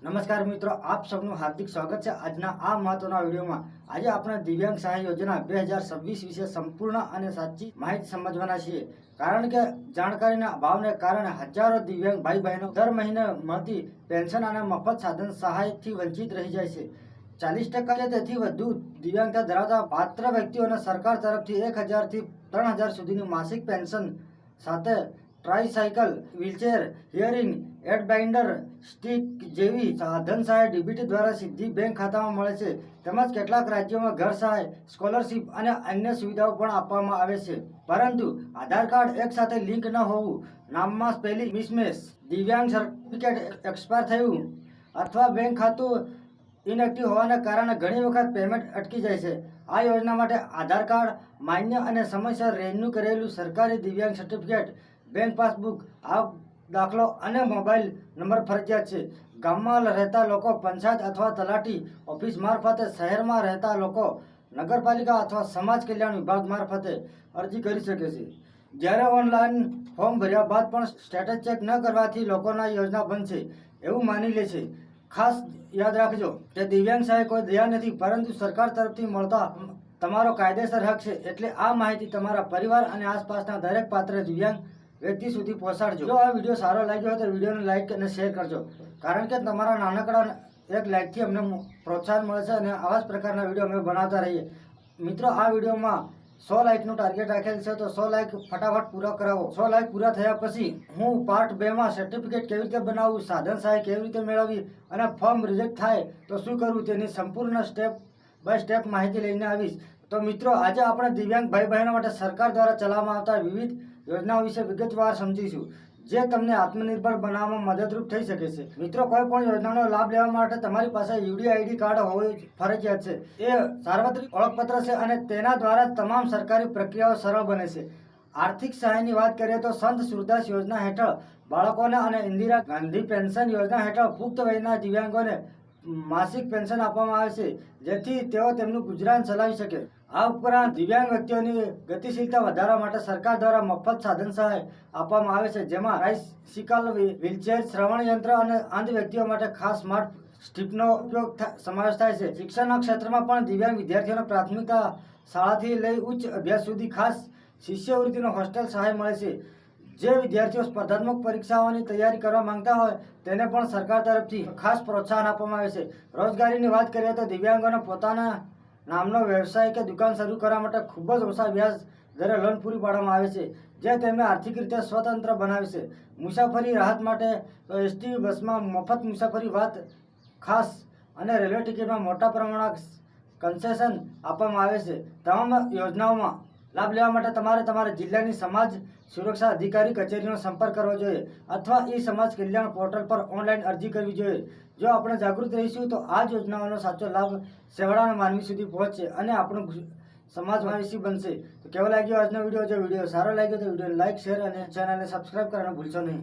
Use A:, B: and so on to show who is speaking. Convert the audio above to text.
A: નમસ્કાર મિત્રો, આપ સૌનું હાર્દિક સ્વાગત છે આજના આ મહત્વના વિડીયોમાં। આજે આપણે દિવ્યાંગ સહાય યોજના 2026 વિશે સંપૂર્ણ અને સાચી માહિતી સમજવાના છીએ, કારણ કે જાણકારીના અભાવને કારણે હજારો દિવ્યાંગ ભાઈ બહેનો દર મહિને મળતી પેન્શન અને મફત સાધન સહાયથી વંચિત રહી જાય છે। 40% કે તેથી વધુ દિવ્યાંગતા ધરાવતા પાત્ર વ્યક્તિઓને સરકાર તરફથી 1000 થી 3000 સુધીની માસિક પેન્શન સાથે tricycle, wheelchair, hearing aid binder, stick જેવી સાધન સહાય ડીબીટી દ્વારા સીધી બેંક ખાતામાં મળે છે। તેમજ કેટલાક રાજ્યોમાં ઘર સહાય, સ્કોલરશીપ અને અન્ય સુવિધાઓ પણ આપવામાં આવે છે, પરંતુ આધાર કાર્ડ એક સાથે લિંક ન હોવું, નામમાં સ્પેલિંગ મિસમેચ, દિવ્યાંગ સર્ટિફિકેટ એક્સપાયર થયું અથવા બેંક ખાતું ઇનએક્ટિવ હોવાને કારણે ઘણી વખત પેમેન્ટ અટકી જાય છે। આ યોજના માટે આધાર કાર્ડ, માન્ય અને સમયસર રિન્યુ કરેલું સરકારી દિવ્યાંગ સર્ટિફિકેટ, બેંક પાસબુક, આવક દાખલો અને મોબાઈલ નંબર ફરજિયાત છે। ગામમાં રહેતા લોકો પંચાયત અથવા તલાટી ઓફિસ મારફતે, શહેરમાં રહેતા લોકો નગરપાલિકા અથવા સમાજ કલ્યાણ વિભાગ મારફતે અરજી કરી શકે છે। જ્યારે ઓનલાઈન ફોર્મ ભર્યા બાદ પણ સ્ટેટસ ચેક ન કરવાથી લોકોના યોજના બંધ છે એવું માની લે છે। ખાસ યાદ રાખજો કે દિવ્યાંગ સહાય કોઈ દયા નથી, પરંતુ સરકાર તરફથી મળતા તમારો કાયદેસર હક છે। એટલે આ માહિતી તમારા પરિવાર અને આસપાસના દરેક પાત્ર દિવ્યાંગ વ્યક્તિ સુધી પહોંચાડજો। જો આ વિડીયો સારો લાગ્યો હોય તો વિડીયોને લાઇક અને શેર કરજો, કારણ કે તમારા નાનકડા એક લાઇકથી અમને પ્રોત્સાહન મળે છે અને આવા જ પ્રકારના વિડીયો અમે બનાવતા રહીએ। મિત્રો, આ વિડીયોમાં 100 લાઇકનું ટાર્ગેટ રાખેલ છે, તો 100 લાઇક ફટાફટ પૂરા કરાવો। 100 લાઇક પૂરા થયા પછી હું પાર્ટ 2માં સર્ટિફિકેટ કેવી રીતે બનાવવું, સાધન સહાય કેવી રીતે મેળવવી અને ફોર્મ રિજેક્ટ થાય તો શું કરવું તેની સંપૂર્ણ સ્ટેપ બાય સ્ટેપ માહિતી લઈને આવીશ। તો મિત્રો, આજે આપણે દિવ્યાંગ ભાઈ બહેનો માટે સરકાર દ્વારા ચલાવવામાં આવતા વિવિધ યોજનાઓ વિશે વિગતવાર સમજીશું, જે તમને આત્મનિર્ભર બનાવવામાં મદદરૂપ થઈ શકે છે। મિત્રો, કોઈ પણ યોજનાનો લાભ લેવા માટે તમારી પાસે યુડીઆઈડી કાર્ડ હોવું ફરજિયાત છે। એ સાર્વત્રિક ઓળખપત્ર છે અને તેના દ્વારા તમામ સરકારી પ્રક્રિયાઓ સરળ બને છે। આર્થિક સહાયની વાત કરીએ તો સંત સુરદાસ યોજના હેઠળ બાળકોને અને ઇન્દિરા ગાંધી પેન્શન યોજના હેઠળ પુખ્ત વયના દિવ્યાંગોને માસિક પેન્શન આપવામાં આવે છે, જેથી તેઓ તેમનું ગુજરાન ચલાવી શકે। આ ઉપરાંત દિવ્યાંગ વ્યક્તિઓની ગતિશીલતા વધારવા માટે સરકાર દ્વારા મફત સાધન સહાય આપવામાં આવે છે, જેમાં ટ્રાયસિકલ, વ્હીલચેર, શ્રવણ યંત્ર અને અંધ વ્યક્તિઓ માટે ખાસ સ્માર્ટ સ્ટીપનો ઉપયોગ સમાવેશ થાય છે। શિક્ષણના ક્ષેત્રમાં પણ દિવ્યાંગ વિદ્યાર્થીઓને પ્રાથમિક શાળાથી લઈ ઉચ્ચ અભ્યાસ સુધી ખાસ શિષ્યવૃત્તિનો હોસ્ટેલ સહાય મળે છે। જે વિદ્યાર્થીઓ સ્પર્ધાત્મક પરીક્ષાઓની તૈયારી કરવા માંગતા હોય તેને પણ સરકાર તરફથી ખાસ પ્રોત્સાહન આપવામાં આવે છે। રોજગારીની વાત કરીએ તો દિવ્યાંગોને પોતાના નામનો વ્યવસાય કે દુકાન શરૂ કરવા માટે ખૂબ જ ઓછા વ્યાજ દરે લોન પૂરી પાડવામાં આવે છે, જે તેમને આર્થિક રીતે સ્વતંત્ર બનાવે છે। મુસાફરી રાહત માટે એસટી બસમાં મફત મુસાફરી વાત ખાસ અને રેલવે ટિકિટમાં મોટા પ્રમાણમાં કન્સેશન આપવામાં આવે છે। તમામ યોજનાઓમાં લાભ લેવા માટે તમારે તમારા જિલ્લાની સમાજ સુરક્ષા અધિકારી કચેરીનો સંપર્ક કરવો જોઈએ અથવા સમાજ કલ્યાણ પોર્ટલ પર ઓનલાઈન અરજી કરવી જોઈએ। જો આપણે જાગૃત રહીશું તો આ જ યોજનાઓનો સાચો લાભ છેવાડાના માનવી સુધી પહોંચશે અને આપણું સમાજ ભવિષ્ય બનશે। તો કેવો લાગ્યો આજનો વિડીયો? જો વિડીયો સારો લાગ્યો તો વિડીયોને લાઇક, શેર અને ચેનલને સબસ્ક્રાઈબ કરવાનું ભૂલશો નહીં।